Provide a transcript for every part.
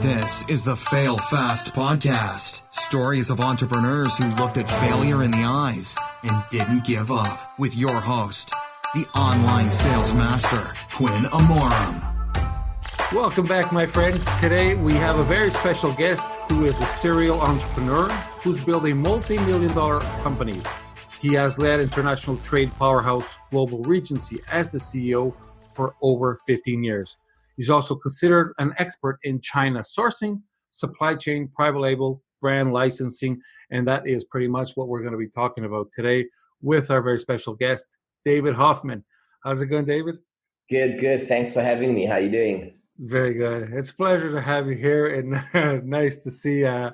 This is the Fail Fast podcast. Stories of entrepreneurs who looked at failure in the eyes and didn't give up. With your host, the online sales master, Quinn Amorum. Welcome back, my friends. Today we have a very special guest who is a serial entrepreneur who's building multi-million-dollar companies. He has led international trade powerhouse Global Regency as the CEO for over 15 years. He's also considered an expert in China sourcing, supply chain, private label, brand licensing, and that is pretty much what we're going to be talking about today with our very special guest, David Hoffmann. How's it going, David? Good. Thanks for having me. How are you doing? Very good. It's a pleasure to have you here, and nice to see a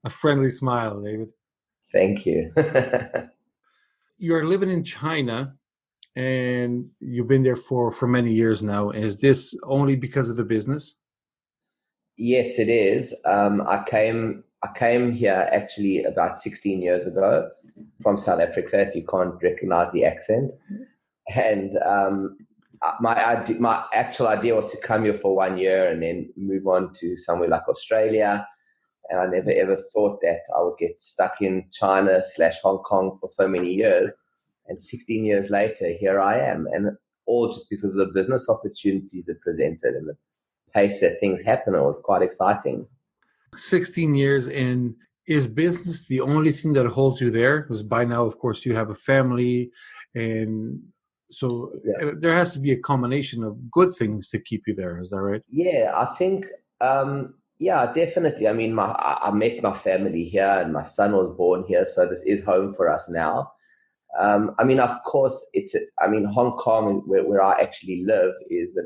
friendly smile, David. Thank you. You're living in China, and you've been there for many years now. Is this only because of the business? Yes, it is. I came here actually about 16 years ago from South Africa, if you can't recognize the accent. And my actual idea was to come here for 1 year and then move on to somewhere like Australia. And I never ever thought that I would get stuck in China/Hong Kong for so many years. And 16 years later, here I am. And all just because of the business opportunities it presented and the pace that things happen. It was quite exciting. 16 years in. Is business the only thing that holds you there? Because by now, of course, you have a family. And so there has to be a combination of good things to keep you there. Is that right? Yeah, I think, definitely. I mean, I met my family here and my son was born here. So this is home for us now. Of course, Hong Kong, where I actually live, is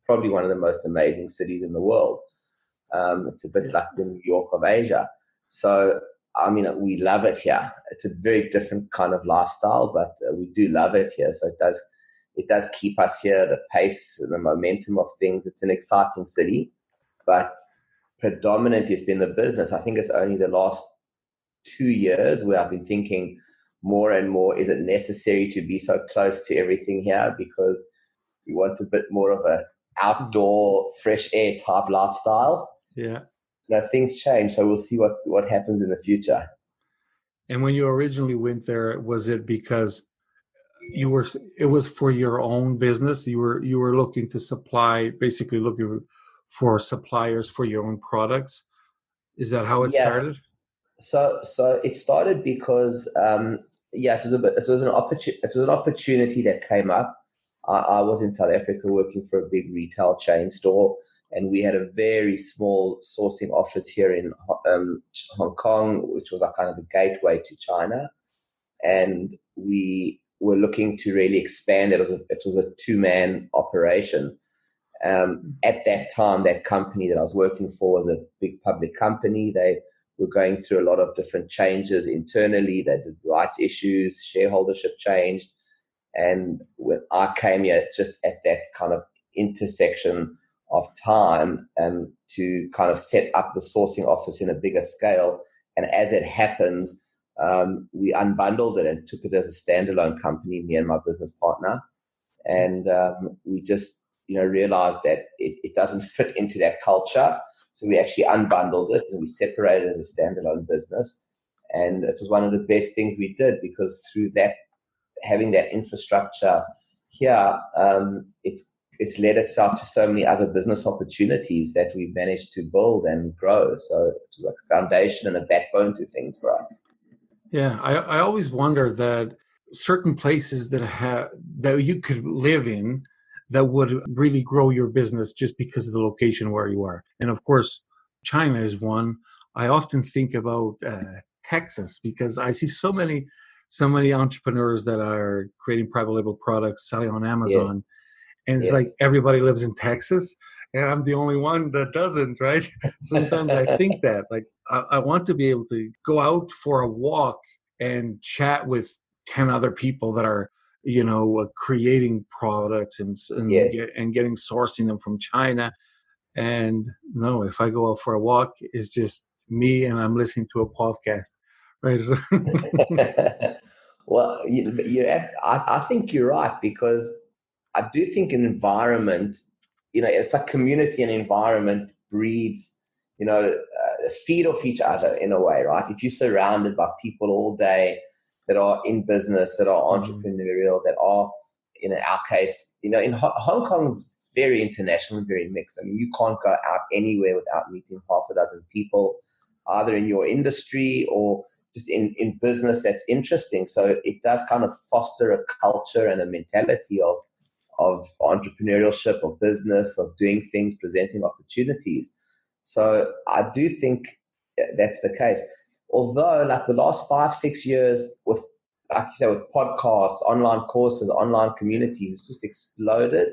probably one of the most amazing cities in the world. It's a bit like the New York of Asia. So, we love it here. It's a very different kind of lifestyle, but we do love it here. So it does keep us here, the pace, the momentum of things. It's an exciting city, but predominantly it's been the business. I think it's only the last 2 years where I've been thinking more and more, is it necessary to be so close to everything here? Because we want a bit more of a outdoor, fresh air type lifestyle. Yeah. Things change, so we'll see what happens in the future. And when you originally went there, was it because it was for your own business? You were looking to supply, basically looking for suppliers for your own products. Is that how it started? So it started because it was an opportunity that came up. I was in South Africa working for a big retail chain store, and we had a very small sourcing office here in Hong Kong, which was a kind of a gateway to China. And we were looking to really expand. It was a two-man operation. At that time, that company that I was working for was a big public company. They were going through a lot of different changes internally. They did rights issues, shareholdership changed. And when I came here just at that kind of intersection of time and to kind of set up the sourcing office in a bigger scale. And as it happens, we unbundled it and took it as a standalone company, me and my business partner. And we just, realized that it doesn't fit into that culture. So we actually unbundled it and we separated it as a standalone business. And it was one of the best things we did, because through that, having that infrastructure here, it's led itself to so many other business opportunities that we've managed to build and grow. So it was like a foundation and a backbone to things for us. Yeah, I always wonder that certain places that you could live in that would really grow your business just because of the location where you are. And of course, China is one. I often think about Texas, because I see so many entrepreneurs that are creating private label products, selling on Amazon. Yes. And it's like everybody lives in Texas and I'm the only one that doesn't, right? Sometimes I think that, like, I want to be able to go out for a walk and chat with 10 other people that are, creating products and getting sourcing them from China. And no, if I go out for a walk, it's just me and I'm listening to a podcast, right? Well, I think you're right, because I do think an environment, it's like community and environment breeds feed off each other in a way, right? If you're surrounded by people all day that are in business, that are entrepreneurial, that are, in our case, in Hong Kong's very international, very mixed. I mean, you can't go out anywhere without meeting half a dozen people, either in your industry or just in business that's interesting. So it does kind of foster a culture and a mentality of entrepreneurship, of business, of doing things, presenting opportunities. So I do think that's the case. Although, like the last 5-6 years, with, like you say, with podcasts, online courses, online communities, it's just exploded.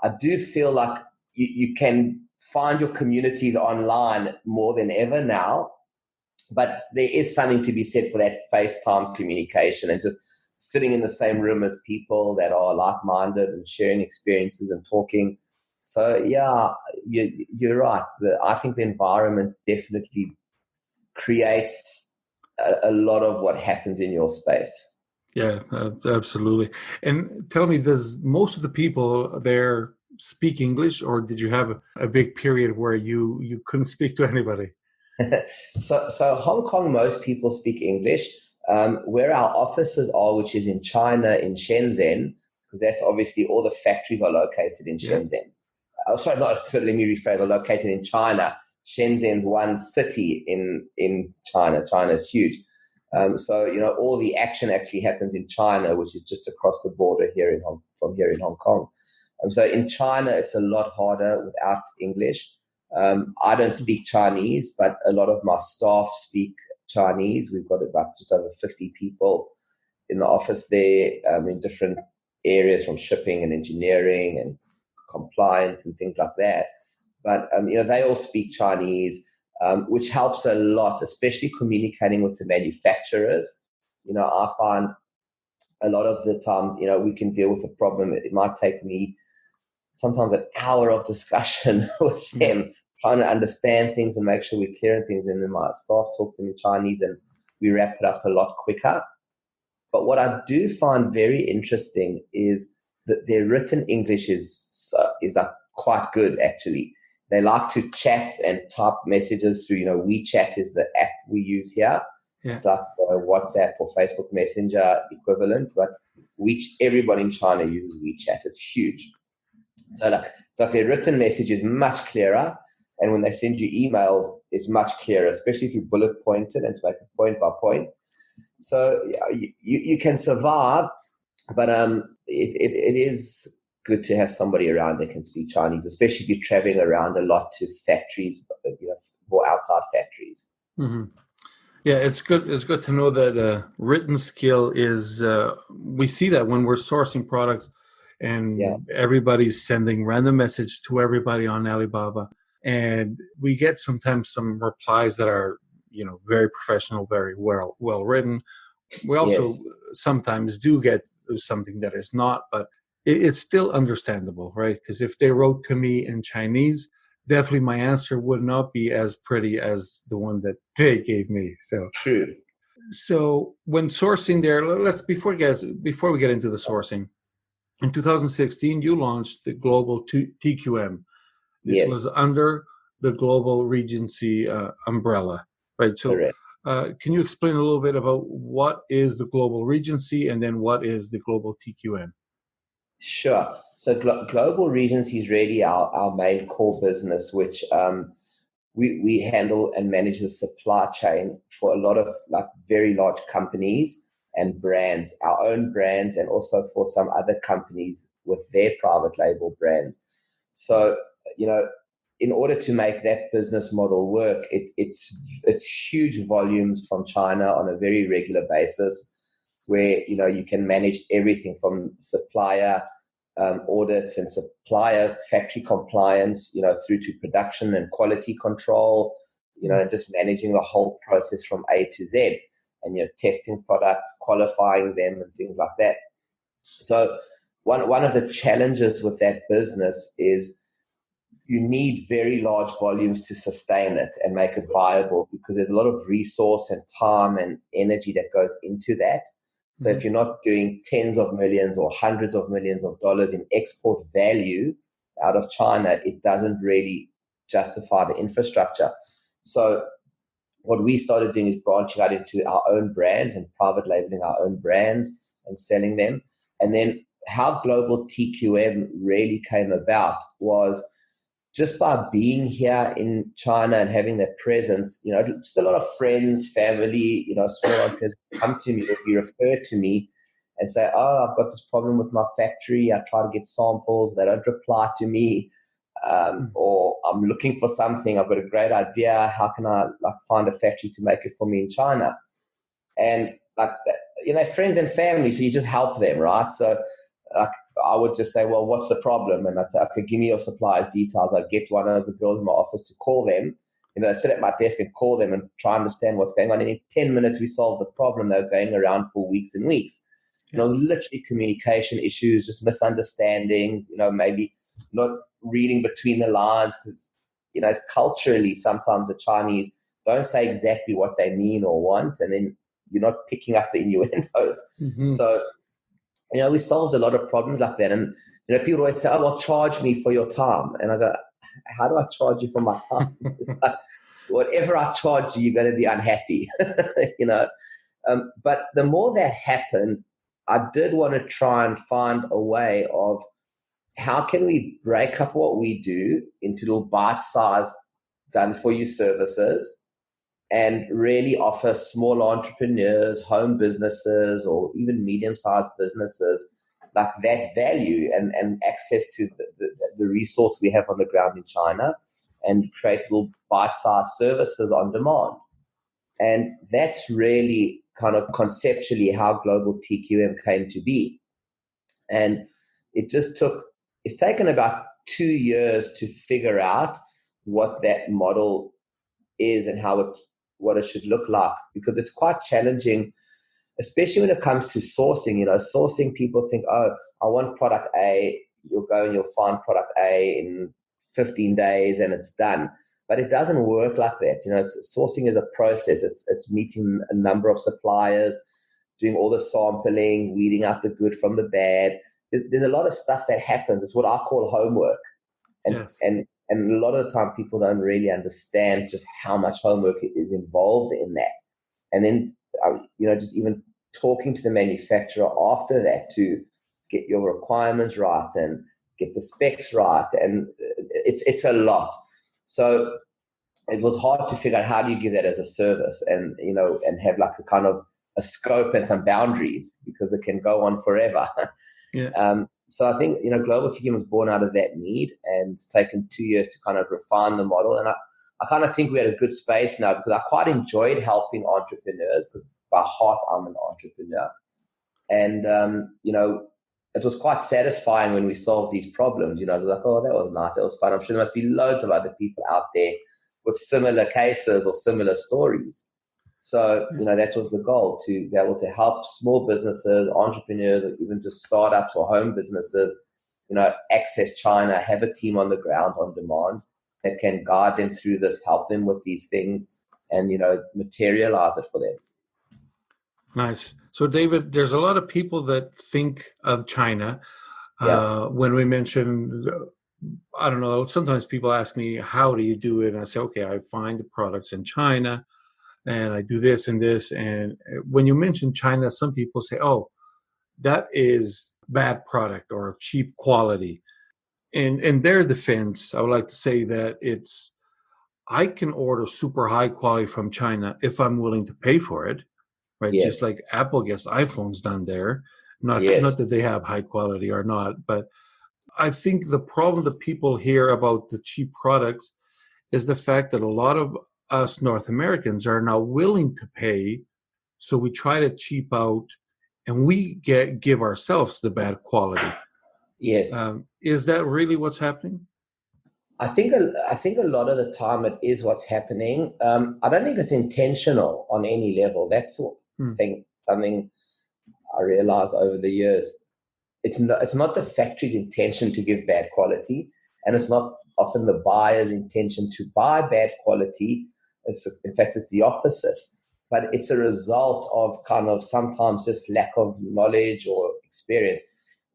I do feel like you can find your communities online more than ever now, but there is something to be said for that FaceTime communication and just sitting in the same room as people that are like-minded and sharing experiences and talking. So yeah, you're right. I think the environment definitely creates a lot of what happens in your space. Yeah, absolutely. And tell me, does most of the people there speak English, or did you have a big period where you couldn't speak to anybody? So Hong Kong, most people speak English. Where our offices are, which is in China, in Shenzhen, because that's obviously all the factories are located in Shenzhen. Let me rephrase, they're located in China. Shenzhen's one city in China. China is huge. So, all the action actually happens in China, which is just across the border from here in Hong Kong. So in China, it's a lot harder without English. I don't speak Chinese, but a lot of my staff speak Chinese. We've got about just over 50 people in the office there, in different areas from shipping and engineering and compliance and things like that. But, they all speak Chinese, which helps a lot, especially communicating with the manufacturers. I find a lot of the times, we can deal with a problem. It might take me sometimes an hour of discussion with them, trying to understand things and make sure we're clearing things. And then my staff talk to them in Chinese and we wrap it up a lot quicker. But what I do find very interesting is that their written English is quite good, actually. They like to chat and type messages through, WeChat is the app we use here. Yeah. It's like a WhatsApp or Facebook Messenger equivalent, but everybody in China uses WeChat. It's huge. So their written message is much clearer, and when they send you emails, it's much clearer, especially if you bullet point it and to make it point by point. So you can survive, but it is good to have somebody around that can speak Chinese, especially if you're traveling around a lot to factories, or outside factories. Mm-hmm. Yeah, it's good. It's good to know that written skill is. We see that when we're sourcing products, and everybody's sending random message to everybody on Alibaba, and we get sometimes some replies that are, very professional, very well written. We also sometimes do get something that is not, but it's still understandable, right? Because if they wrote to me in Chinese, definitely my answer would not be as pretty as the one that they gave me. So true. So when sourcing there, before we get into the sourcing, in 2016 you launched the Global TQM. This was under the Global Regency umbrella, right? So can you explain a little bit about what is the Global Regency and then what is the Global TQM? Sure. So Global Regency is really our main core business, which we handle and manage the supply chain for a lot of very large companies and brands, our own brands, and also for some other companies with their private label brands. So, in order to make that business model work, it's huge volumes from China on a very regular basis, where you can manage everything from supplier audits and supplier factory compliance, through to production and quality control, and just managing the whole process from A to Z, and testing products, qualifying them, and things like that. So one of the challenges with that business is you need very large volumes to sustain it and make it viable, because there's a lot of resource and time and energy that goes into that. So if you're not doing tens of millions or hundreds of millions of dollars in export value out of China, it doesn't really justify the infrastructure. So what we started doing is branching out into our own brands and private labeling our own brands and selling them. And then how Global TQM really came about was just by being here in China and having that presence, just a lot of friends, family, small entrepreneurs come to me or be referred to me and say, oh, I've got this problem with my factory. I try to get samples. They don't reply to me. Or I'm looking for something. I've got a great idea. How can I find a factory to make it for me in China? And friends and family, so you just help them, right? So I would just say, well, what's the problem? And I'd say, okay, give me your supplier's details. I'd get one of the girls in my office to call them. I'd sit at my desk and call them and try to understand what's going on. And in 10 minutes, we solved the problem. They were going around for weeks and weeks. Literally communication issues, just misunderstandings, maybe not reading between the lines because, culturally, sometimes the Chinese don't say exactly what they mean or want, and then you're not picking up the innuendos. Mm-hmm. So, we solved a lot of problems like that. And, people always say, oh, well, charge me for your time. And I go, how do I charge you for my time? It's like, whatever I charge you, you're going to be unhappy, But the more that happened, I did want to try and find a way of how can we break up what we do into little bite-sized done-for-you services and really offer small entrepreneurs, home businesses, or even medium-sized businesses like that value and access to the resource we have on the ground in China and create little bite-sized services on demand. And that's really kind of conceptually how Global TQM came to be. And it's taken about 2 years to figure out what that model is and what it should look like, because it's quite challenging, especially when it comes to sourcing. Sourcing, people think, oh, I want product A. You'll go and you'll find product A in 15 days and it's done. But it doesn't work like that. Sourcing is a process. It's meeting a number of suppliers, doing all the sampling, weeding out the good from the bad. There's a lot of stuff that happens. It's what I call homework. And, yes. and a lot of the time people don't really understand just how much homework is involved in that. And then, just even talking to the manufacturer after that to get your requirements right and get the specs right. And it's a lot. So it was hard to figure out how do you give that as a service and, and have like a kind of a scope and some boundaries because it can go on forever. Yeah. So I think, Global TQM was born out of that need, and it's taken 2 years to kind of refine the model. And I kind of think we're at a good space now because I quite enjoyed helping entrepreneurs because by heart I'm an entrepreneur. And, it was quite satisfying when we solved these problems. It was like, oh, that was nice. That was fun. I'm sure there must be loads of other people out there with similar cases or similar stories. So, that was the goal, to be able to help small businesses, entrepreneurs, or even just startups or home businesses, access China, have a team on the ground on demand that can guide them through this, help them with these things and, materialize it for them. Nice. So, David, there's a lot of people that think of China Yeah. when we mention, I don't know, sometimes people ask me, how do you do it? And I say, okay, I find the products in China and I do this and this. And when you mention China, some people say, oh, that is bad product or cheap quality. In their defense, I would like to say that I can order super high quality from China if I'm willing to pay for it. Right, Yes. Just like Apple gets iPhones done there. Not that they have high quality or not, but I think the problem that people hear about the cheap products is the fact that a lot of us North Americans are now willing to pay, so we try to cheap out, and we give ourselves the bad quality. Yes. Is that really what's happening? I think a lot of the time it is what's happening. I don't think it's intentional on any level. That's something I realized over the years. It's not the factory's intention to give bad quality, and it's not often the buyer's intention to buy bad quality. In fact, it's the opposite. But it's a result of kind of sometimes just lack of knowledge or experience.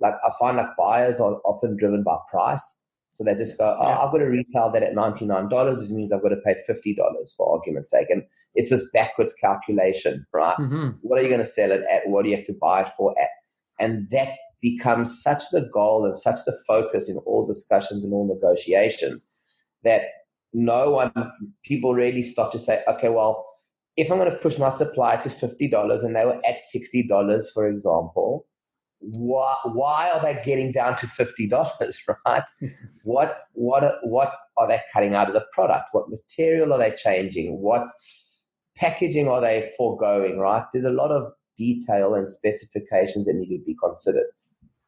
Like I find like buyers are often driven by price. So they just go, I've got to retail that at $99, which means I've got to pay $50 for argument's sake. And it's this backwards calculation, right? Mm-hmm. What are you going to sell it at? What do you have to buy it for at? And that becomes such the goal and such the focus in all discussions and all negotiations that people really start to say, okay, well, if I'm going to push my supply to $50 and they were at $60, for example, why are they getting down to $50, right? What are they cutting out of the product? What material are they changing? What packaging are they foregoing, right? There's a lot of detail and specifications that need to be considered.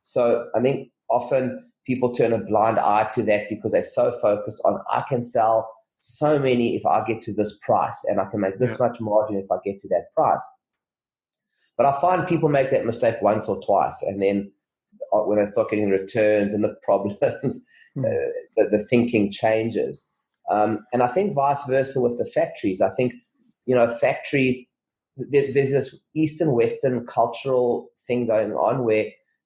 So I think often people turn a blind eye to that because they're so focused on, I can sell so many if I get to this price, and I can make this much margin if I get to that price. But I find people make that mistake once or twice, and then when they start getting returns and the problems, the thinking changes. And I think vice versa with the factories. I think, factories, there's this East and Western cultural thing going on where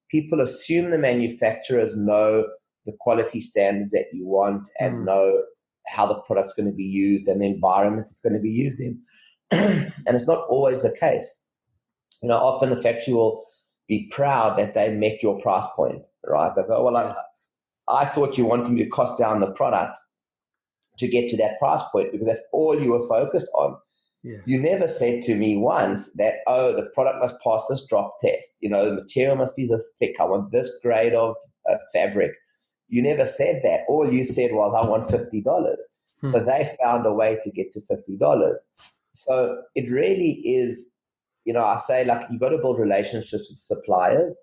people assume the manufacturers know the quality standards that you want and know how the product's going to be used and the environment it's going to be used in. And it's not always the case. Often the factory will be proud that they met your price point, right? They go, well, I thought you wanted me to cost down the product to get to that price point because that's all you were focused on. Yes. You never said to me once that, the product must pass this drop test. The material must be this thick. I want this grade of fabric. You never said that. All you said was, I want $50. So they found a way to get to $50. So it really is, I say, you've got to build relationships with suppliers.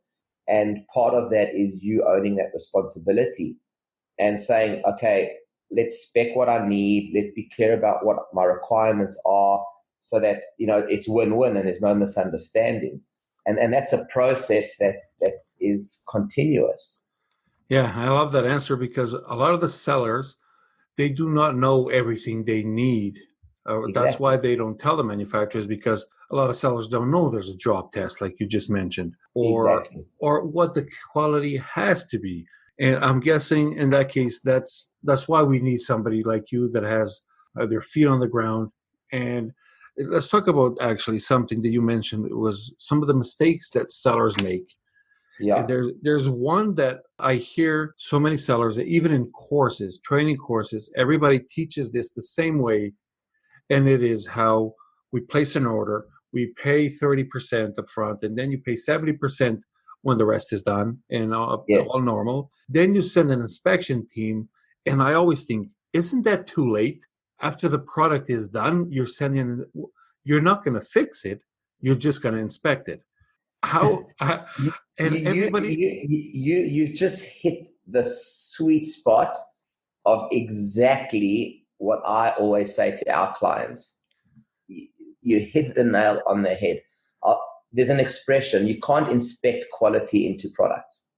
And part of that is you owning that responsibility and saying, okay, let's spec what I need. Let's be clear about what my requirements are so that, it's win-win and there's no misunderstandings. And that's a process that is continuous. Yeah, I love that answer because a lot of the sellers, they do not know everything they need. Exactly. That's why they don't tell the manufacturers, because a lot of sellers don't know there's a drop test, like you just mentioned, or what the quality has to be. And I'm guessing in that case, that's why we need somebody like you that has their feet on the ground. And let's talk about actually something that you mentioned. It was some of the mistakes that sellers make. Yeah. And there's one that I hear so many sellers, even in courses, training courses, everybody teaches this the same way. And it is how we place an order, we pay 30% up front, and then you pay 70% when the rest is done and all normal. Then you send an inspection team. And I always think, isn't that too late? After the product is done, you're not going to fix it. You're just going to inspect it. How and everybody, you just hit the sweet spot of exactly what I always say to our clients. You hit the nail on the head. There's an expression: you can't inspect quality into products.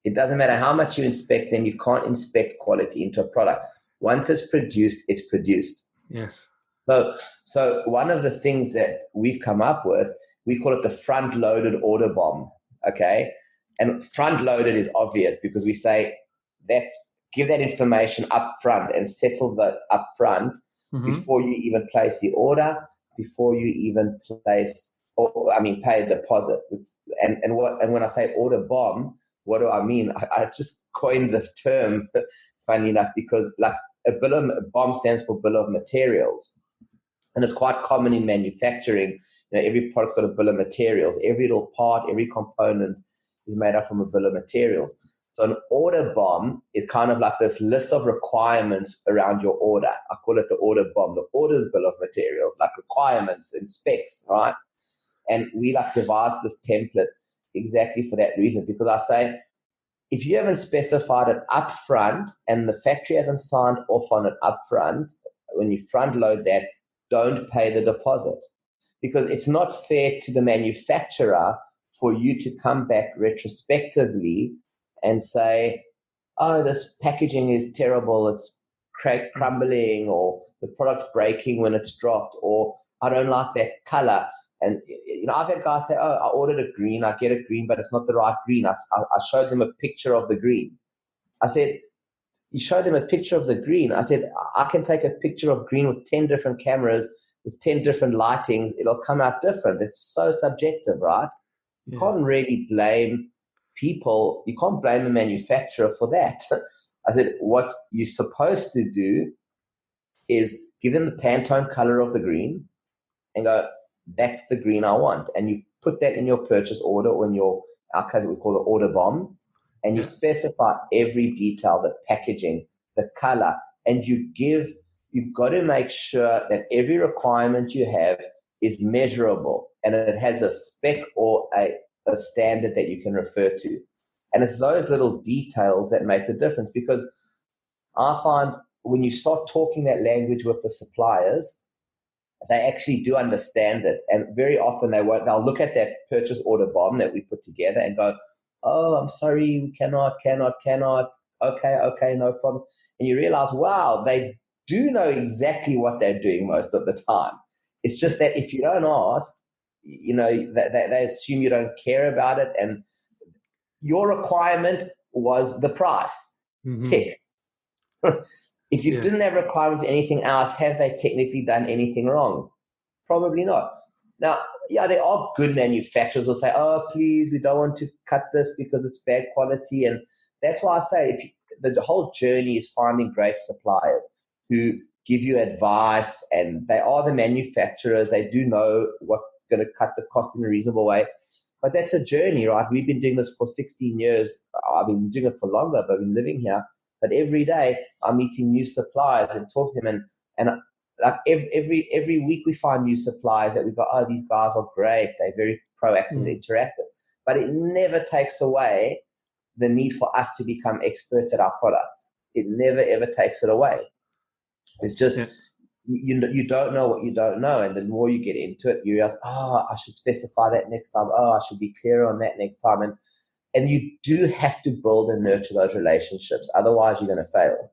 It doesn't matter how much you inspect them, you can't inspect quality into a product. Once it's produced, it's produced. Yes. So one of the things that we've come up with, we call it the front-loaded order bomb, okay? And front-loaded is obvious because we say give that information up front and settle that up front before you even place the order, before you even pay a deposit. And when I say order bomb, what do I mean? I just coined the term, funny enough, because a BOM stands for bill of materials. And it's quite common in manufacturing. Every product's got a bill of materials. Every little part, every component is made up from a bill of materials. So an order bomb is kind of like this list of requirements around your order. I call it the order bomb. The order's bill of materials, like requirements and specs, right? And we devised this template exactly for that reason, because I say, if you haven't specified it up front and the factory hasn't signed off on it up front, when you front load that, don't pay the deposit, because it's not fair to the manufacturer for you to come back retrospectively and say, oh, this packaging is terrible, it's crumbling, or the product's breaking when it's dropped, or I don't like that color. And I've had guys say, oh, I ordered a green, I get a green, but it's not the right green. I showed them a picture of the green. I said, you show them a picture of the green. I said, I can take a picture of green with 10 different cameras, with 10 different lightings. It'll come out different. It's so subjective, right? You can't really blame people. You can't blame the manufacturer for that. I said, what you're supposed to do is give them the Pantone color of the green and go, that's the green I want. And you put that in your purchase order or in our case, we call it order bomb. And you specify every detail, the packaging, the color, and you've got to make sure that every requirement you have is measurable and it has a spec or a standard that you can refer to. And it's those little details that make the difference, because I find when you start talking that language with the suppliers, they actually do understand it. And very often they'll look at that purchase order bomb that we put together and go, oh, I'm sorry, we cannot. Okay, no problem. And you realize, wow, they do know exactly what they're doing most of the time. It's just that if you don't ask, they assume you don't care about it. And your requirement was the price. Mm-hmm. Tick. If you didn't have requirements for anything else, have they technically done anything wrong? Probably not. Now, there are good manufacturers who will say, oh, please, we don't want to cut this because it's bad quality. And that's why I say the whole journey is finding great suppliers who give you advice, and they are the manufacturers. They do know what's going to cut the cost in a reasonable way. But that's a journey, right? We've been doing this for 16 years. I've been doing it for longer, but I've been living here. But every day I'm meeting new suppliers and talk to them, and like every week we find new suppliers that we go, oh, these guys are great. They're very proactive and interactive. But it never takes away the need for us to become experts at our products. It never, ever takes it away. It's just you don't know what you don't know. And the more you get into it, you realize, I should specify that next time. I should be clearer on that next time. And you do have to build and nurture those relationships. Otherwise, you're going to fail.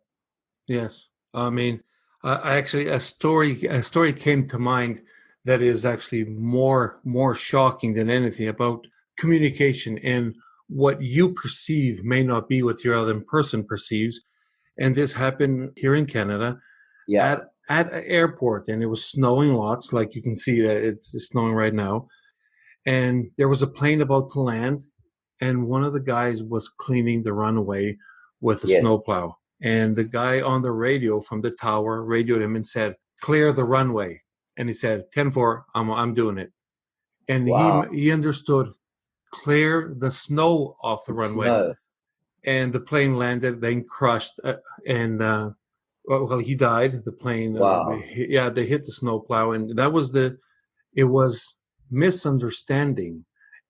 Yes. I mean, I actually, a story came to mind that is actually more shocking than anything about communication, and what you perceive may not be what your other person perceives. And this happened here in Canada at an airport, and it was snowing lots. Like you can see that it's snowing right now. And there was a plane about to land, and one of the guys was cleaning the runway with a snowplow. And the guy on the radio from the tower radioed him and said, clear the runway. And he said, 10-4, I'm doing it. And he understood, clear the snow off the runway. Snow. And the plane landed, then crushed, and he died. The plane, they hit the snowplow. And that was it was misunderstanding.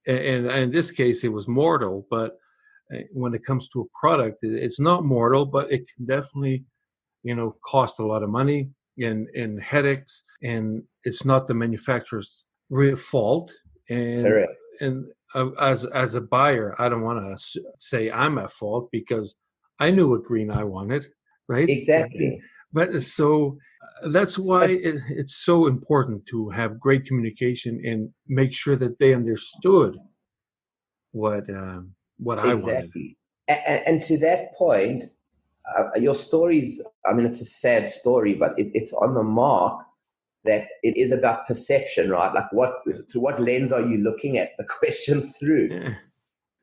And in this case, it was mortal, but when it comes to a product, it's not mortal, but it can definitely, cost a lot of money and headaches, and it's not the manufacturer's fault. And as a buyer, I don't want to say I'm at fault, because I knew what green I wanted, right? Exactly. But so that's why it's so important to have great communication and make sure that they understood what I wanted. And to that point, your stories, I mean, it's a sad story, but it's on the mark that it is about perception, right? Like through what lens are you looking at the question through?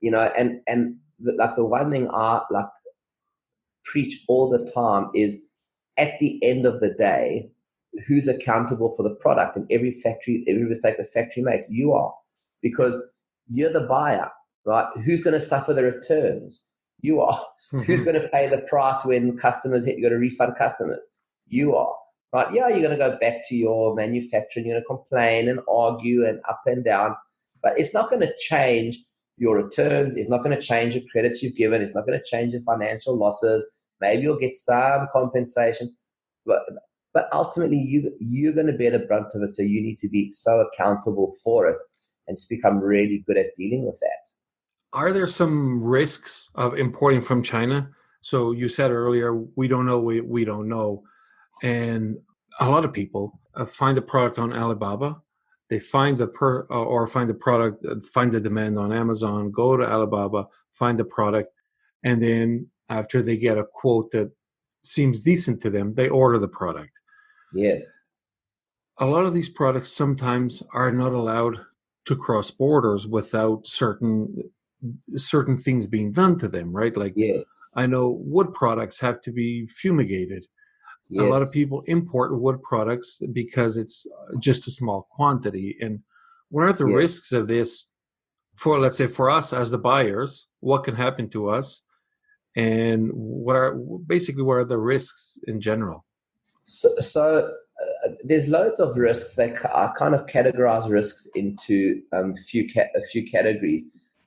And the one thing I preach all the time is, at the end of the day, who's accountable for the product? And every mistake the factory makes, you are, because you're the buyer, right? Who's going to suffer the returns? You are. Mm-hmm. Who's going to pay the price when customers hit? You're going to refund customers. You are, right? Yeah, you're going to go back to your manufacturer and you're going to complain and argue and up and down, but it's not going to change your returns. It's not going to change the credits you've given. It's not going to change the financial losses. Maybe you'll get some compensation, but ultimately you're going to bear the brunt of it. So you need to be so accountable for it and just become really good at dealing with that. Are there some risks of importing from China? So you said earlier, we don't know, we don't know. And a lot of people find a product on Alibaba. They find find the product, find the demand on Amazon, go to Alibaba, find the product, and then after they get a quote that seems decent to them, they order the product. Yes. A lot of these products sometimes are not allowed to cross borders without certain things being done to them, right? Like, Yes. I know wood products have to be fumigated. A lot of Yes. people import wood products because it's just a small quantity. And what are the Yes. risks of this for, let's say, for us as the buyers? What can happen to us? And what are the risks in general? So there's loads of risks. I kind of categorize risks into a few categories.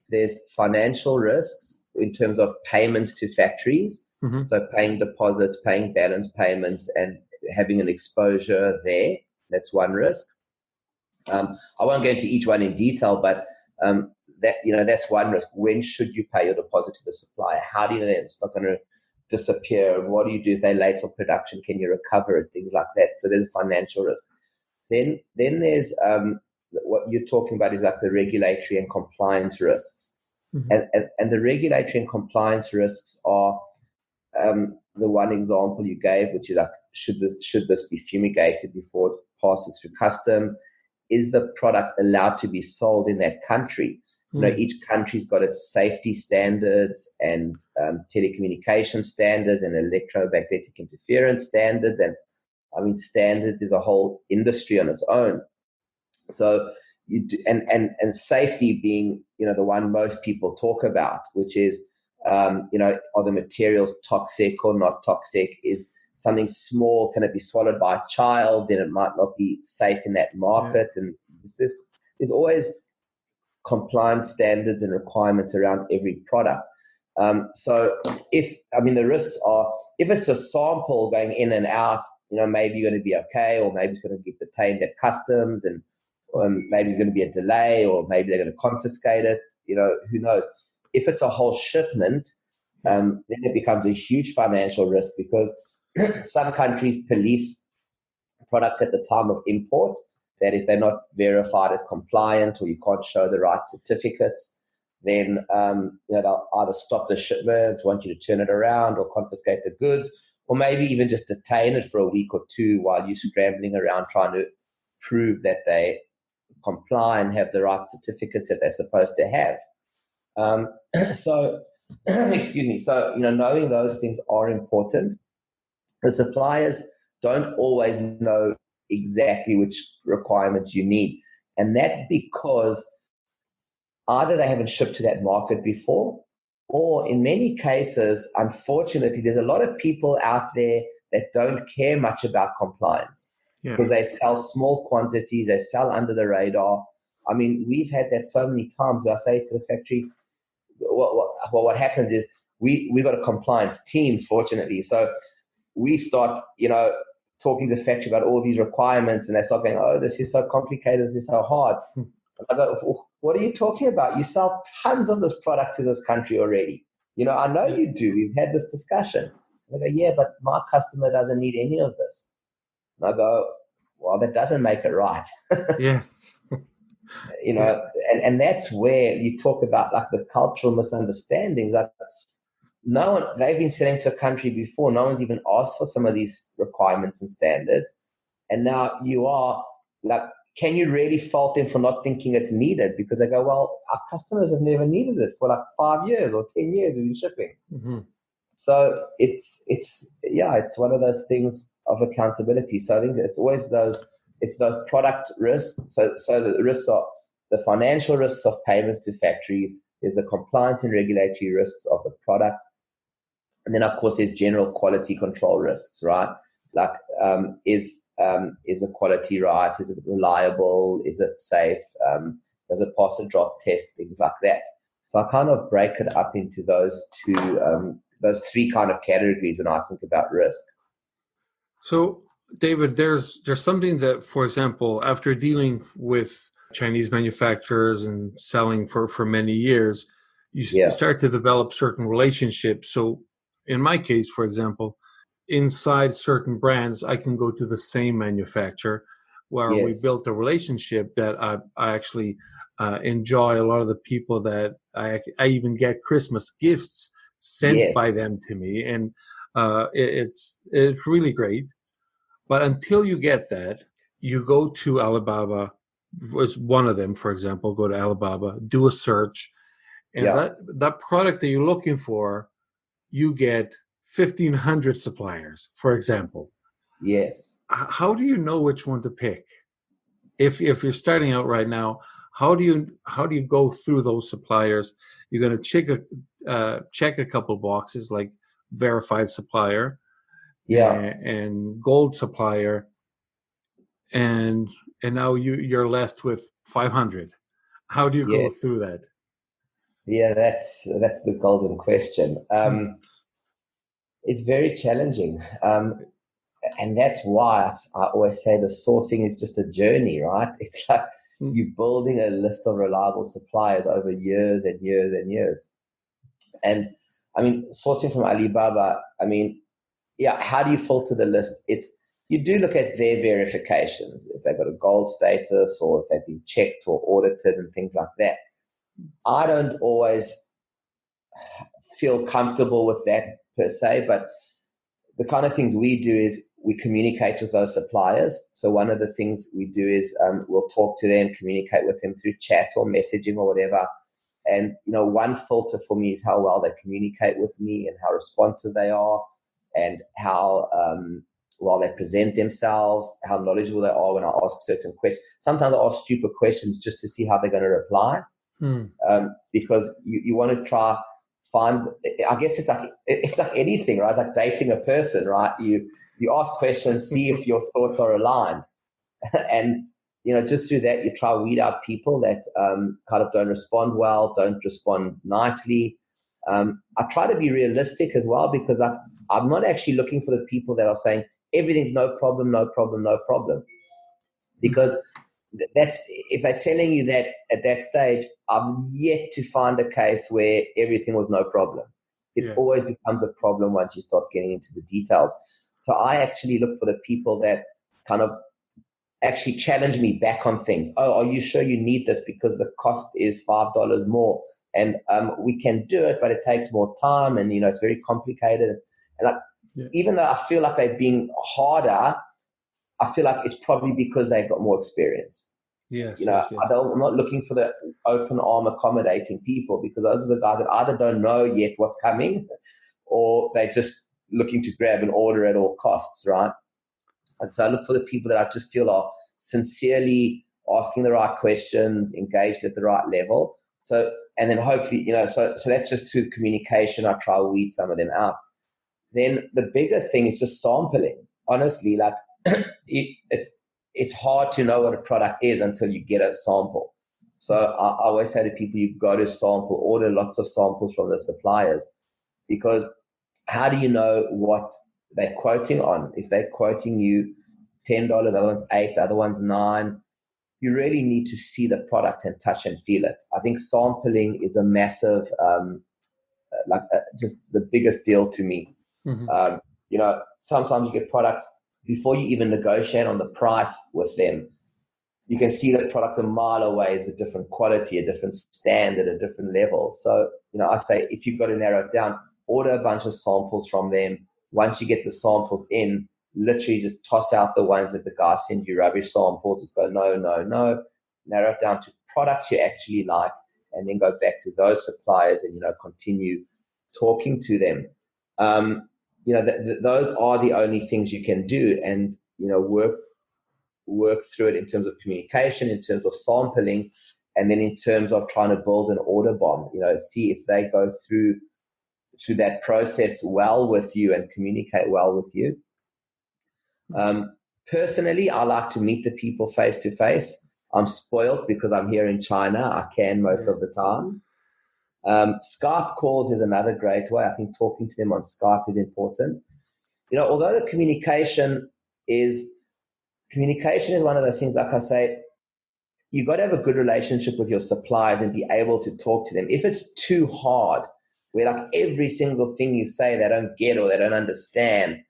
There's financial risks in terms of payments to factories. Mm-hmm. So paying deposits, paying balance payments, and having an exposure there. That's one risk. I won't go into each one in detail, but that's one risk. When should you pay your deposit to the supplier? How do you know that it's not going to disappear? What do you do if they're late on production? Can you recover it? Things like that. So there's a financial risk. Then there's what you're talking about is like the regulatory and compliance risks. Mm-hmm. And the regulatory and compliance risks are the one example you gave, which is like, should this be fumigated before it passes through customs? Is the product allowed to be sold in that country? Each country's got its safety standards and telecommunication standards and electromagnetic interference standards. And I mean, standards is a whole industry on its own. So and safety being, the one most people talk about, which is, are the materials toxic or not toxic? Is something small, can it be swallowed by a child? Then it might not be safe in that market. Yeah. And there's always compliance standards and requirements around every product. So the risks are, if it's a sample going in and out, maybe you're going to be okay, or maybe it's going to get detained at customs, and maybe there's going to be a delay, or maybe they're going to confiscate it. Who knows? If it's a whole shipment, then it becomes a huge financial risk, because some countries police products at the time of import, that if they're not verified as compliant, or you can't show the right certificates, then they'll either stop the shipment, want you to turn it around, or confiscate the goods, or maybe even just detain it for a week or two while you're scrambling around trying to prove that they comply and have the right certificates that they're supposed to have. Excuse me. So, knowing those things are important. The suppliers don't always know exactly which requirements you need. And that's because either they haven't shipped to that market before, or in many cases, unfortunately, there's a lot of people out there that don't care much about compliance, because they sell small quantities, they sell under the radar. I mean, we've had that so many times where I say to the factory, what happens is we got a compliance team, fortunately. So we start, talking to the factory about all these requirements, and they start going, oh, this is so complicated, this is so hard. I go, what are you talking about? You sell tons of this product to this country already. I know you do. We've had this discussion. And I go, yeah, but my customer doesn't need any of this. And I go, well, that doesn't make it right. Yes. And that's where you talk about like the cultural misunderstandings. Like, no one, they've been selling to a country before. No one's even asked for some of these requirements and standards. And now you are like, can you really fault them for not thinking it's needed? Because they go, well, our customers have never needed it for like 5 years or 10 years we've been shipping. Mm-hmm. So it's one of those things of accountability. So I think it's always those product risks. So the risks are the financial risks of payments to factories. There's the compliance and regulatory risks of the product. And then, of course, there's general quality control risks, right? Like, is the quality right? Is it reliable? Is it safe? Does it pass a drop test? Things like that. So I kind of break it up into those three kind of categories when I think about risk. So, David, there's something that, for example, after dealing with Chinese manufacturers and selling for many years, you start to develop certain relationships. So in my case, for example, inside certain brands, I can go to the same manufacturer where we built a relationship that I actually enjoy. A lot of the people that I even get Christmas gifts sent by them to me. And It's really great. But until you get that, you go to Alibaba. Was one of them, for example, go to Alibaba, do a search, and Yeah. that product that you're looking for, you get 1,500 suppliers, for example. Yes. How do you know which one to pick? If you're starting out right now, how do you go through those suppliers? You're going to check a couple boxes like verified supplier Yeah. and gold supplier, and now you're left with 500. How do you go Yes. through that? Yeah, that's the golden question. It's very challenging. And that's why I always say the sourcing is just a journey, right? It's like you're building a list of reliable suppliers over years and years and years. And I mean, sourcing from Alibaba, I mean, yeah, how do you filter the list? You do look at their verifications, if they've got a gold status or if they've been checked or audited and things like that. I don't always feel comfortable with that per se, but the kind of things we do is we communicate with those suppliers. So one of the things we do is we'll talk to them, communicate with them through chat or messaging or whatever. And, one filter for me is how well they communicate with me and how responsive they are and how well they present themselves, how knowledgeable they are when I ask certain questions. Sometimes I ask stupid questions just to see how they're going to reply. Because you want to try find, I guess it's like anything, right? It's like dating a person, right? You ask questions, see if your thoughts are aligned. And, just through that, you try to weed out people that kind of don't respond well, don't respond nicely. I try to be realistic as well because I'm not actually looking for the people that are saying everything's no problem, no problem, no problem. Because that's, if they're telling you that at that stage, I've yet to find a case where everything was no problem. It always becomes a problem once you start getting into the details. So I actually look for the people that kind of actually challenge me back on things. Oh, are you sure you need this? Because the cost is $5 more. And we can do it, but it takes more time and, it's very complicated. And even though I feel like they're being harder, I feel like it's probably because they've got more experience. Yes. I'm not looking for the open arm accommodating people because those are the guys that either don't know yet what's coming or they're just looking to grab an order at all costs, right? And so I look for the people that I just feel are sincerely asking the right questions, engaged at the right level. So, and then hopefully, so that's just through communication. I try to weed some of them out. Then the biggest thing is just sampling. Honestly, like it's hard to know what a product is until you get a sample. So I always say to people, you got to sample, order lots of samples from the suppliers, because how do you know what they're quoting on? If they're quoting you $10, the other one's $8, the other one's $9, you really need to see the product and touch and feel it. I think sampling is a massive, just the biggest deal to me. Mm-hmm. Sometimes you get products before you even negotiate on the price with them. You can see the product a mile away is a different quality, a different standard, a different level. So, I say if you've got to narrow it down, order a bunch of samples from them. Once you get the samples in, literally just toss out the ones that the guy sends you rubbish samples. Just go, no. Narrow it down to products you actually like, and then go back to those suppliers and, continue talking to them. Those are the only things you can do, and, work through it in terms of communication, in terms of sampling, and then in terms of trying to build an order bomb, see if they go through that process well with you and communicate well with you. Personally, I like to meet the people face to face. I'm spoiled because I'm here in China. I can most of the time. Skype calls is another great way. I think talking to them on Skype is important. Although the communication is one of those things, like I say, you've got to have a good relationship with your suppliers and be able to talk to them. If it's too hard, where like every single thing you say they don't get or they don't understand,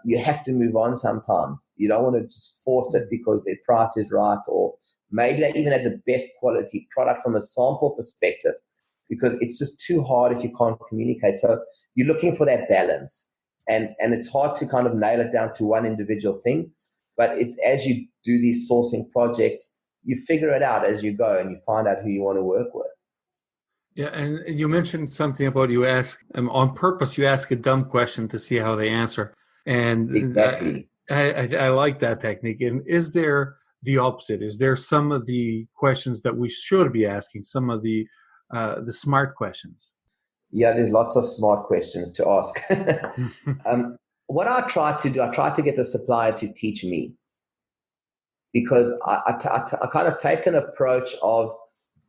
you have to move on sometimes. You don't want to just force it because their price is right, or maybe they even have the best quality product from a sample perspective, because it's just too hard if you can't communicate. So you're looking for that balance. and it's hard to kind of nail it down to one individual thing. But it's as you do these sourcing projects, you figure it out as you go, and you find out who you want to work with. Yeah, and you mentioned something about you ask on purpose. You ask a dumb question to see how they answer, and Exactly. I like that technique. And is there the opposite? Is there some of the questions that we should be asking? Some of the smart questions? Yeah, there's lots of smart questions to ask. What I try to do, I try to get the supplier to teach me, because I kind of take an approach of,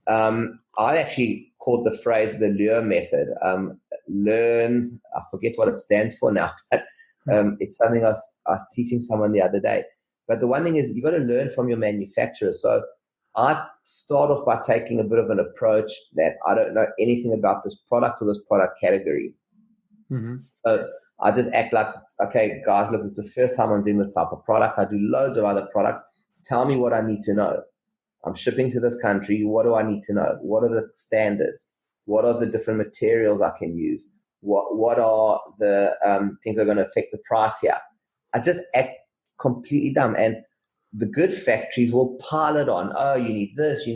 I actually called the phrase the lure method. Learn, I forget what it stands for now, but it's something I was teaching someone the other day. But the one thing is, you got to learn from your manufacturer. So I start off by taking a bit of an approach that I don't know anything about this product or this product category. Mm-hmm. So I just act like, okay, guys, look, it's the first time I'm doing this type of product. I do loads of other products. Tell me what I need to know. I'm shipping to this country. What do I need to know? What are the standards? What are the different materials I can use? What are the things that are going to affect the price here? I just act completely dumb. And the good factories will pile it on. Oh, you need this,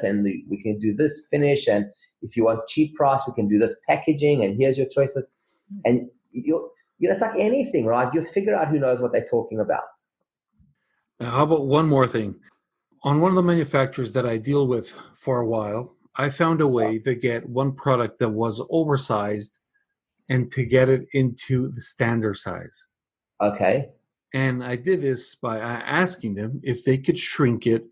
and we can do this finish. And if you want cheap price, we can do this packaging, and here's your choices. And it's like anything, right? You figure out who knows what they're talking about. How about one more thing? On one of the manufacturers that I deal with for a while, I found a way to get one product that was oversized and to get it into the standard size. Okay. And I did this by asking them if they could shrink it.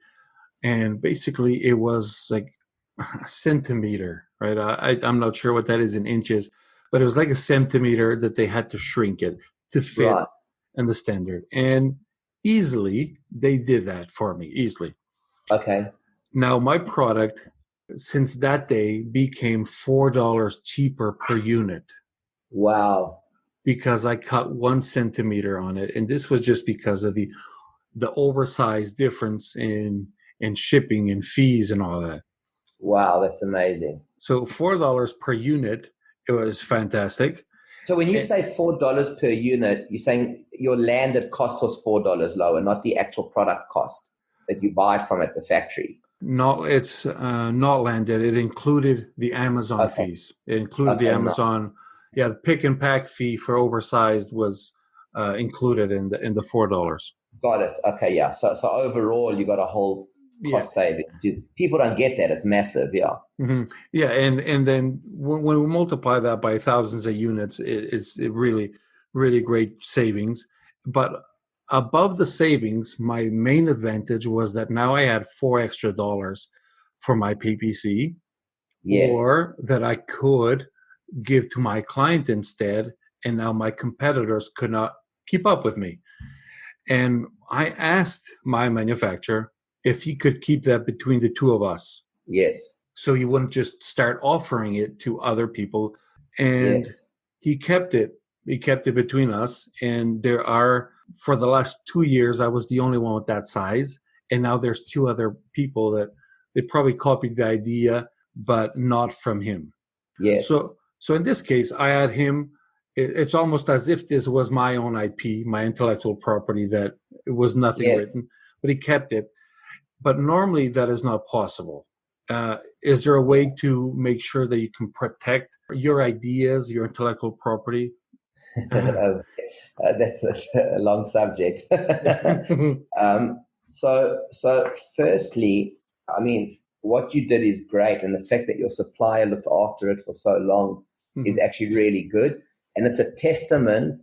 And basically it was like a centimeter, right? I'm not sure what that is in inches, but it was like a centimeter that they had to shrink it to fit in the standard. And easily, they did that for me, easily. Okay. Now, my product, since that day, became $4 cheaper per unit. Wow. Because I cut 1 centimeter on it. And this was just because of the oversized difference in shipping and fees and all that. Wow, that's amazing. So $4 per unit, it was fantastic. So when you say $4 per unit, you're saying your landed cost was $4 lower, not the actual product cost that you buy it from at the factory. No, it's not landed. It included the Amazon fees. It included the Amazon. Nice. Yeah, the pick and pack fee for oversized was included in the $4. Got it. Okay, yeah. So overall, you got a whole cost saving. People don't get that. It's massive. Yeah. Mm-hmm. Yeah, and then when we multiply that by thousands of units, it's really, really great savings. But above the savings, my main advantage was that now I had $4 extra for my PPC, or that I could give to my client instead, and now my competitors could not keep up with me. And I asked my manufacturer if he could keep that between the two of us. Yes. So he wouldn't just start offering it to other people. And he kept it. He kept it between us. And for the last 2 years, I was the only one with that size. And now there's 2 other people that they probably copied the idea, but not from him. Yes. So in this case, I had him. It's almost as if this was my own IP, my intellectual property, that it was nothing written, but he kept it. But normally that is not possible. Is there a way to make sure that you can protect your ideas, your intellectual property? That's a long subject. So firstly, I mean, what you did is great. And the fact that your supplier looked after it for so long is actually really good. And it's a testament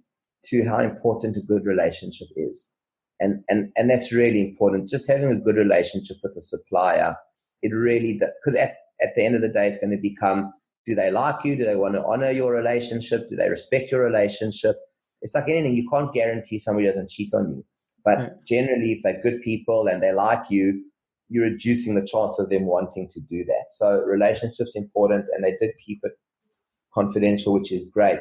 to how important a good relationship is. And that's really important. Just having a good relationship with a supplier, it really does, because at the end of the day, it's going to become, do they like you? Do they want to honor your relationship? Do they respect your relationship? It's like anything. You can't guarantee somebody doesn't cheat on you. But generally, if they're good people and they like you, you're reducing the chance of them wanting to do that. So relationships important, and they did keep it confidential, which is great.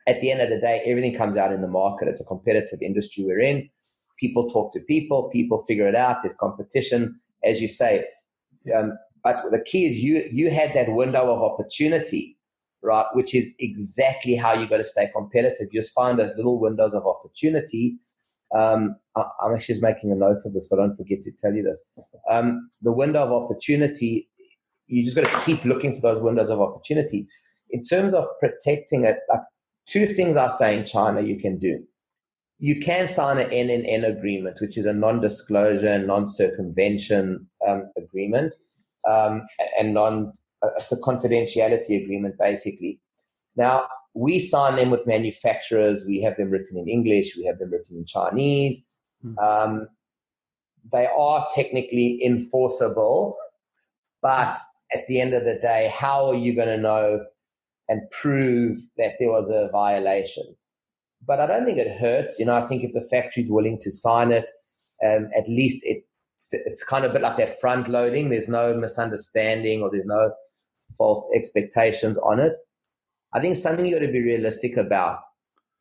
At the end of the day, everything comes out in the market. It's a competitive industry we're in. People talk to people. People figure it out. There's competition, as you say. But the key is you had that window of opportunity, right? Which is exactly how you got to stay competitive. You just find those little windows of opportunity. I'm actually just making a note of this, so I don't forget to tell you this. The window of opportunity, you just got to keep looking for those windows of opportunity. In terms of protecting it, like two things I say in China you can do. You can sign an NNN agreement, which is a non-disclosure and non-circumvention agreement, and it's a confidentiality agreement, basically. Now, we sign them with manufacturers. We have them written in English. We have them written in Chinese. They are technically enforceable, but at the end of the day, how are you going to know and prove that there was a violation? But I don't think it hurts. I think if the factory's willing to sign it, at least it's kind of a bit like that front loading. There's no misunderstanding or there's no false expectations on it. I think something you got to be realistic about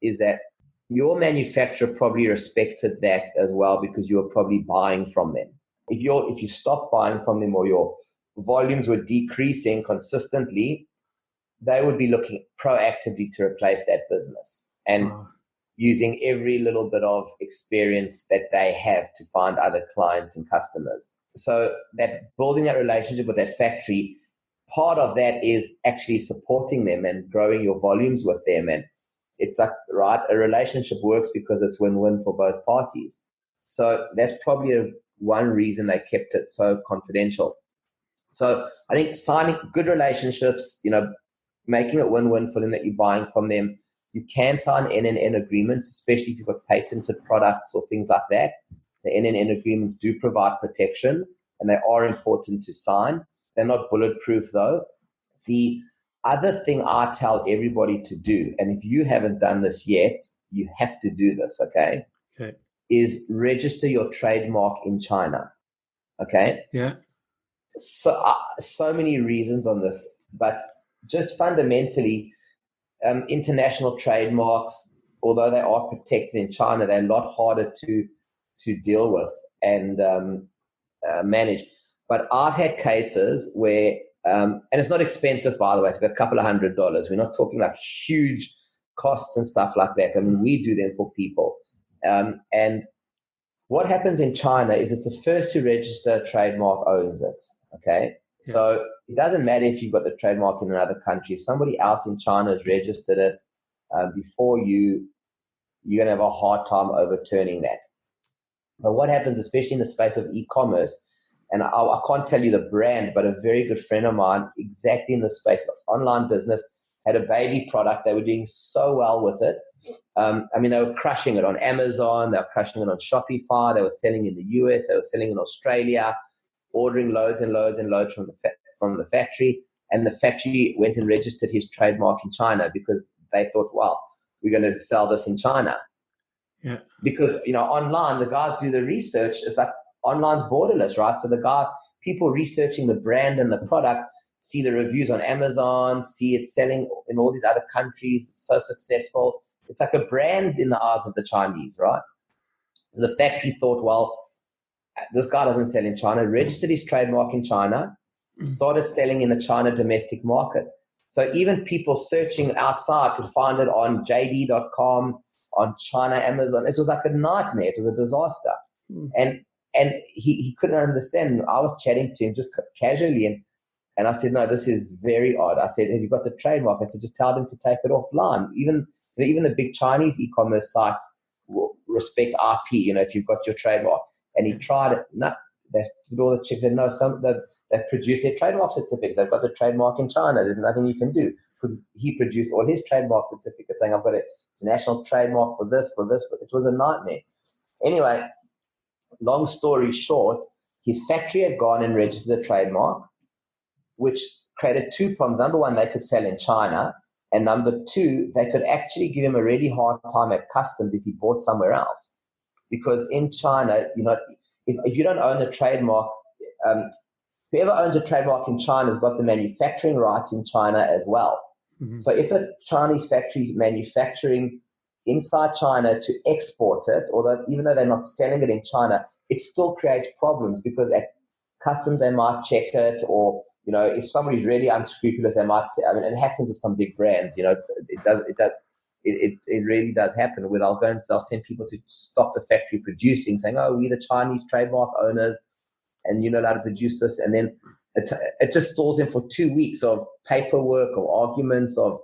is that your manufacturer probably respected that as well because you were probably buying from them. If you stopped buying from them or your volumes were decreasing consistently, they would be looking proactively to replace that business and using every little bit of experience that they have to find other clients and customers. So that building that relationship with that factory, part of that is actually supporting them and growing your volumes with them. And it's like, right, a relationship works because it's win-win for both parties. So that's probably one reason they kept it so confidential. So I think signing good relationships, making it win-win for them that you're buying from them. You can sign NNN agreements, especially if you've got patented products or things like that. The NNN agreements do provide protection, and they are important to sign. They're not bulletproof, though. The other thing I tell everybody to do, and if you haven't done this yet, you have to do this, okay? Is register your trademark in China, okay? Yeah. So many reasons on this, but just fundamentally, international trademarks, although they are protected in China, they're a lot harder to deal with and manage. But I've had cases where, and it's not expensive, by the way, it's a couple of $100. We're not talking like huge costs and stuff like that. I mean, we do them for people. And what happens in China is it's the first to register trademark owns it, okay? Yeah. So it doesn't matter if you've got the trademark in another country. If somebody else in China has registered it before you, you're going to have a hard time overturning that. But what happens, especially in the space of e-commerce, and I can't tell you the brand, but a very good friend of mine, exactly in the space of online business, had a baby product. They were doing so well with it. They were crushing it on Amazon. They were crushing it on Shopify. They were selling in the US. They were selling in Australia, ordering loads and loads and loads from the factory. And the factory went and registered his trademark in China because they thought, well, we're going to sell this in China. Yeah. Because, online, the guys do the research. It's like online's borderless, right? So people researching the brand and the product see the reviews on Amazon, see it selling in all these other countries. It's so successful. It's like a brand in the eyes of the Chinese, right? So the factory thought, well, this guy doesn't sell in China, registered his trademark in China, started selling in the China domestic market. So even people searching outside could find it on JD.com, on China, Amazon. It was like a nightmare. It was a disaster. And he couldn't understand. I was chatting to him just casually, and I said, no, this is very odd. I said, have you got the trademark? I said, just tell them to take it offline. Even the big Chinese e-commerce sites will respect IP, if you've got your trademark. And he tried it. No, they did all the checks. Said, no, they've produced their trademark certificate. They've got the trademark in China. There's nothing you can do. Because he produced all his trademark certificates saying, I've got an international trademark for this. But it was a nightmare. Anyway, long story short, his factory had gone and registered a trademark, which created two problems. Number one, they could sell in China. And number two, they could actually give him a really hard time at customs if he bought somewhere else. Because in China, if you don't own the trademark, whoever owns a trademark in China has got the manufacturing rights in China as well. Mm-hmm. So if a Chinese factory is manufacturing inside China to export it, even though they're not selling it in China, it still creates problems because customs, they might check it, or if somebody's really unscrupulous, they might say. I mean, it happens with some big brands. It really does happen where they'll send people to stop the factory producing, saying, "Oh, we're the Chinese trademark owners, and you're not allowed to produce this." And then it just stalls them for 2 weeks of paperwork, or arguments, of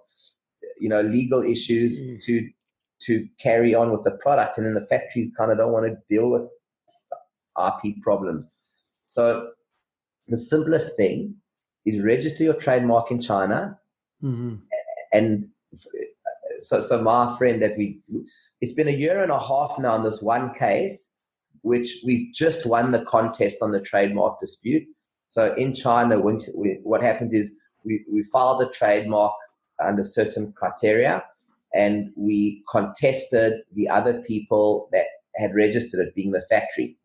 legal issues to carry on with the product, and then the factories kind of don't want to deal with IP problems. So the simplest thing is register your trademark in China, and so my friend it's been 1.5 years now in this one case, which we've just won the contest on the trademark dispute. So in China, what happens is we file the trademark under certain criteria, and we contested the other people that had registered it, being the factory.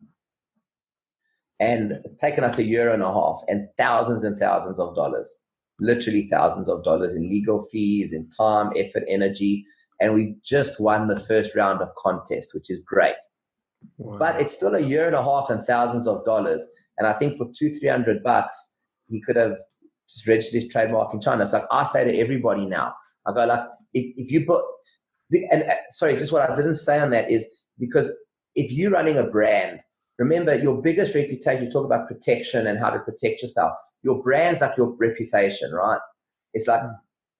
And it's taken us 1.5 years and thousands of dollars, literally thousands of dollars in legal fees, in time, effort, energy. And we just won the first round of contest, which is great. Wow. But it's still 1.5 years and thousands of dollars. And I think for $200-300, he could have just registered his trademark in China. So I say to everybody now, I go like, if you put, and sorry, just what I didn't say on that is, because if you're running a brand, remember your biggest reputation, you talk about protection and how to protect yourself. Your brand's like your reputation, right? It's like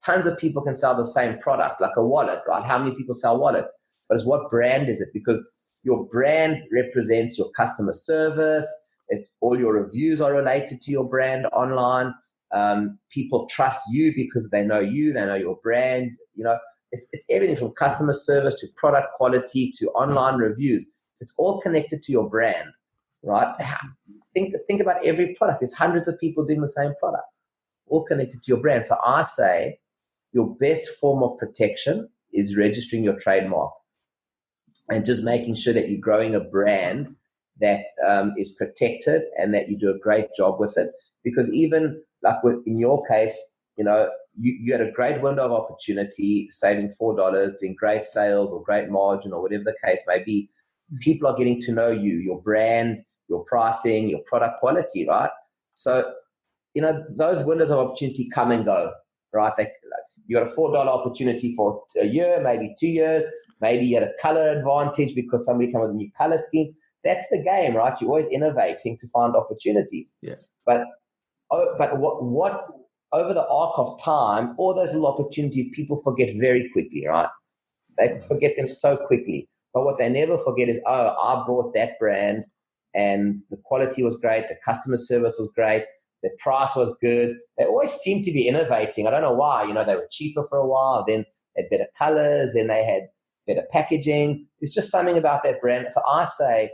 tons of people can sell the same product, like a wallet, right? How many people sell wallets? But it's what brand is it? Because your brand represents your customer service. All your reviews are related to your brand online. People trust you because they know you, they know your brand. It's everything from customer service to product quality to online reviews. It's all connected to your brand, right? Think about every product. There's hundreds of people doing the same product, all connected to your brand. So I say your best form of protection is registering your trademark and just making sure that you're growing a brand that is protected and that you do a great job with it. Because even like in your case, you had a great window of opportunity, saving $4, doing great sales or great margin or whatever the case may be. People are getting to know you, your brand, your pricing, your product quality, right? So, those windows of opportunity come and go, right? You got a $4 opportunity for a year, maybe 2 years. Maybe you had a color advantage because somebody came with a new color scheme. That's the game, right? You're always innovating to find opportunities. Yes. But what over the arc of time, all those little opportunities people forget very quickly, right? They forget them so quickly. But what they never forget is, I bought that brand and the quality was great, the customer service was great, the price was good. They always seem to be innovating. I don't know why. They were cheaper for a while, then they had better colors, then they had better packaging. There's just something about that brand. So I say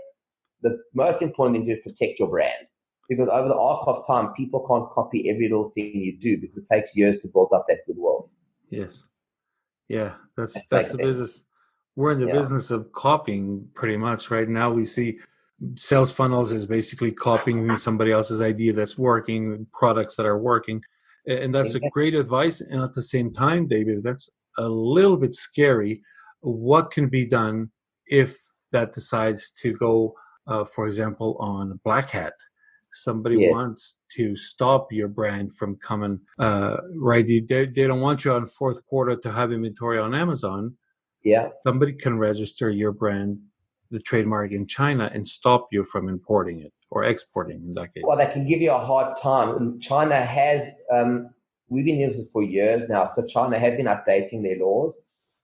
the most important thing is to protect your brand, because over the arc of time, people can't copy every little thing you do because it takes years to build up that goodwill. Yes. Yeah, that's the business. We're in the business of copying pretty much right now. We see sales funnels is basically copying somebody else's idea that's working, products that are working. And that's a great advice. And at the same time, David, that's a little bit scary. What can be done if that decides to go, for example, on Black Hat? Somebody wants to stop your brand from coming, right? They don't want you on fourth quarter to have inventory on Amazon. Yeah. Somebody can register your brand, the trademark in China, and stop you from importing it or exporting in that case. Well, they can give you a hard time. China has, we've been using this for years now. So China have been updating their laws.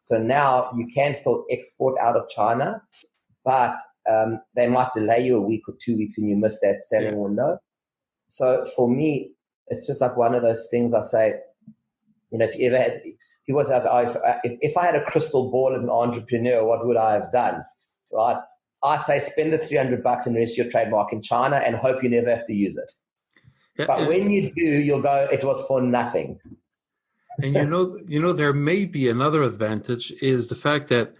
So now you can still export out of China, but they might delay you a week or 2 weeks and you miss that selling window. So for me, it's just like one of those things I say, if you ever had, people say, if I had a crystal ball as an entrepreneur, what would I have done? Right? I say spend the $300 and register your trademark in China and hope you never have to use it. Yeah, but when you do, you'll go, it was for nothing. And there may be another advantage is the fact that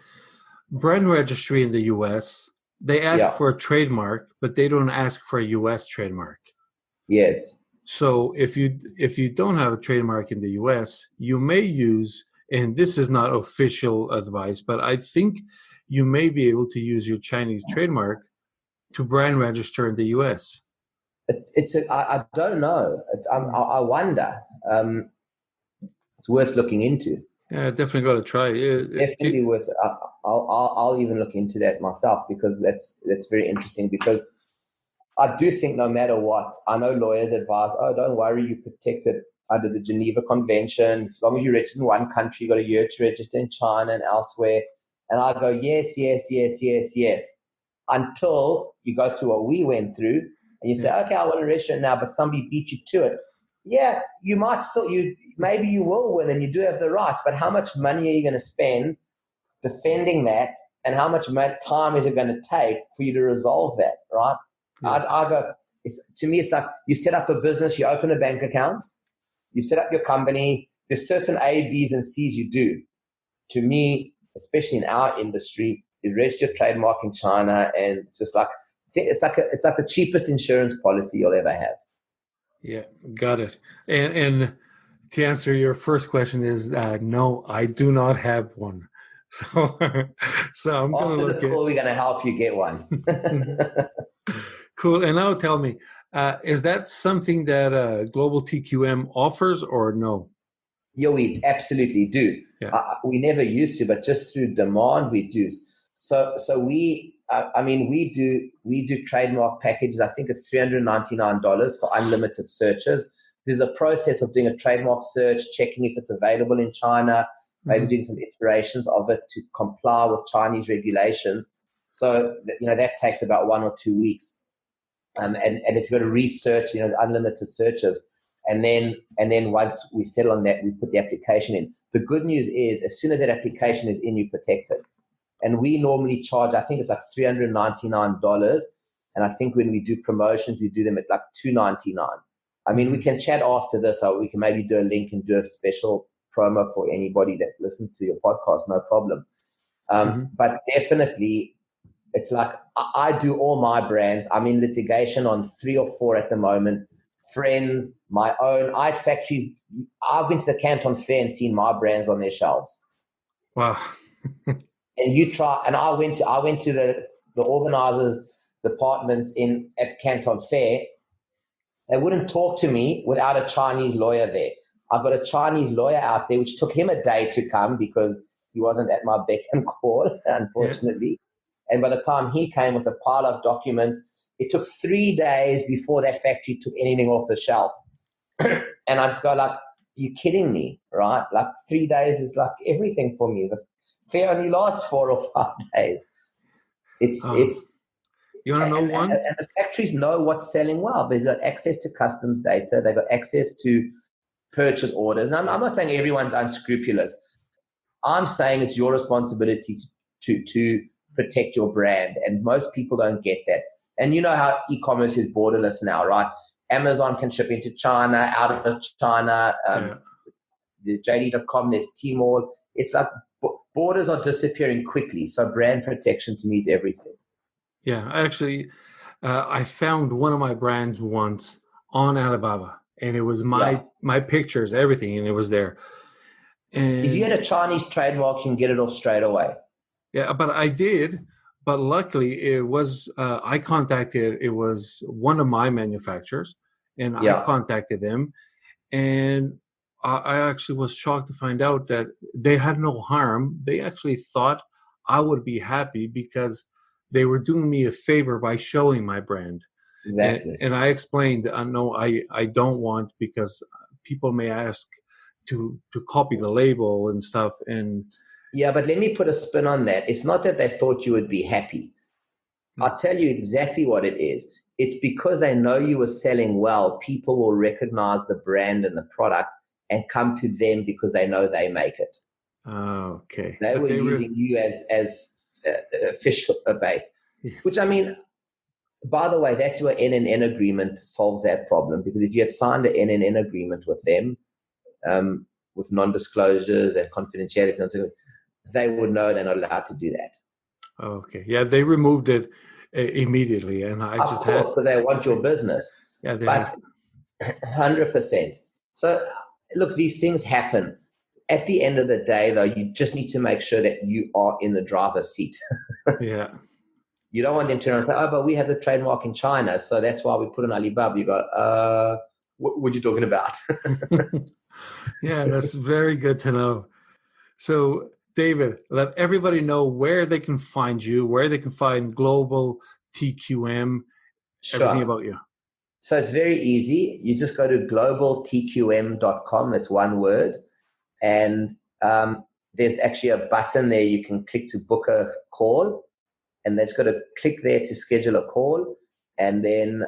brand registry in the U.S., they ask for a trademark, but they don't ask for a U.S. trademark. Yes. So if you don't have a trademark in the U.S., you may use, and this is not official advice, but I think you may be able to use your Chinese trademark to brand register in the U.S. I don't know. I wonder. It's worth looking into. Yeah, definitely got to try. Definitely worth. I'll even look into that myself, because that's very interesting. Because I do think no matter what, I know lawyers advise, oh, don't worry, you're protected under the Geneva Convention. As long as you're registered in one country, you've got a year to register in China and elsewhere. And I go, yes, yes, yes, yes, yes. Until you go through what we went through and you say, okay, I want to register now, but somebody beat you to it. Yeah, you might still, maybe you will win and you do have the rights, but how much money are you going to spend defending that, and how much time is it going to take for you to resolve that, right? Yes. I go, to me, it's like you set up a business, you open a bank account, you set up your company, there's certain A, B's, and C's you do. To me, especially in our industry, is register your trademark in China, and just like it's like the cheapest insurance policy you'll ever have. Yeah, got it. And to answer your first question is no, I do not have one. So I'm going to look at. We're going to help you get one. Cool. And now tell me, is that something that Global TQM offers or no? Yeah, we absolutely do. Yeah. We never used to, but just through demand, we do. So we do trademark packages. I think it's $399 for unlimited searches. There's a process of doing a trademark search, checking if it's available in China, maybe doing some iterations of it to comply with Chinese regulations. So, that takes about 1 or 2 weeks. And if you've got to research, unlimited searches. And then once we settle on that, we put the application in. The good news is, as soon as that application is in, you're protected. And we normally charge, I think it's like $399. And I think when we do promotions, we do them at like $299. I mean, we can chat after this, or we can maybe do a link and do a special promo for anybody that listens to your podcast, no problem. But definitely, it's like I do all my brands. I'm in litigation on 3 or 4 at the moment. Friends, my own. I had factories. I've been to the Canton Fair and seen my brands on their shelves. Wow. And you try, and I went to the organizers' departments at Canton Fair. They wouldn't talk to me without a Chinese lawyer there. I've got a Chinese lawyer out there, which took him a day to come because he wasn't at my beck and call, unfortunately. Yeah. And by the time he came with a pile of documents, it took 3 days before that factory took anything off the shelf. And I'd just go like, you kidding me, right? Like 3 days is like everything for me. The fair only lasts 4 or 5 days. It's you want to know one? And the factories know what's selling well. They've got access to customs data. They've got access to purchase orders. And I'm not saying everyone's unscrupulous. I'm saying it's your responsibility to protect your brand. And most people don't get that. And you know how e-commerce is borderless now, right? Amazon can ship into China, out of China. There's JD.com, there's Tmall. It's like borders are disappearing quickly. So brand protection to me is everything. Yeah, actually, I found one of my brands once on Alibaba, and it was my pictures, everything, and it was there. And if you had a Chinese trademark, you can get it off straight away. Yeah, but I did. But luckily, it was it was one of my manufacturers, and I contacted them, and I actually was shocked to find out that they had no harm. They actually thought I would be happy because they were doing me a favor by showing my brand. Exactly. And I explained, no, I don't want, because people may ask to copy the label and stuff. And yeah, but let me put a spin on that. It's not that they thought you would be happy. I'll tell you exactly what it is. It's because they know you were selling well. People will recognize the brand and the product and come to them because they know they make it. Oh, okay. They were using you as fish bait, which, I mean, by the way, that's where NNN agreement solves that problem, because if you had signed an NNN agreement with them, with non-disclosures and confidentiality, they would know they're not allowed to do that. Okay. Yeah, they removed it immediately, and I just had. Of course, because they want your business. Yeah, but 100%. So, look, these things happen. At the end of the day, though, you just need to make sure that you are in the driver's seat. Yeah. you don't want them to turn around and say, oh, but we have the trademark in China, so that's why we put on Alibaba. You go, what are you talking about? Yeah, that's very good to know. So, David, let everybody know where they can find you, where they can find Global TQM, everything about you. So it's very easy. You just go to globaltqm.com. That's one word. And there's actually a button there you can click to book a call. And that's got to click there to schedule a call. And then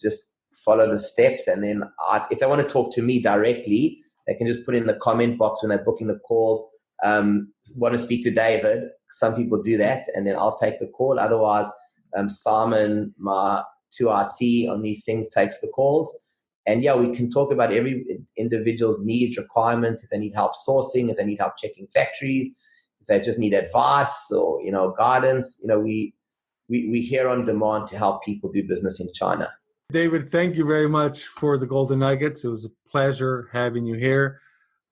just follow the steps. And then if they want to talk to me directly, they can just put in the comment box when they're booking the call, want to speak to David. Some people do that. And then I'll take the call. Otherwise, Simon, my 2RC on these things, takes the calls. And yeah, we can talk about every individual's needs, requirements, if they need help sourcing, if they need help checking factories, if they just need advice or, guidance. We here on demand to help people do business in China. David, thank you very much for the Golden Nuggets. It was a pleasure having you here.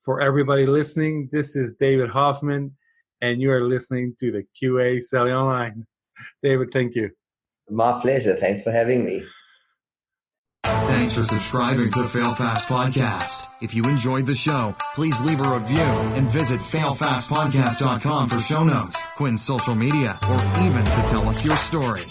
For everybody listening, this is David Hoffmann, and you are listening to the QA Selling Online. David, thank you. My pleasure. Thanks for having me. Thanks for subscribing to Fail Fast Podcast. If you enjoyed the show, please leave a review and visit failfastpodcast.com for show notes, Quinn's social media, or even to tell us your story.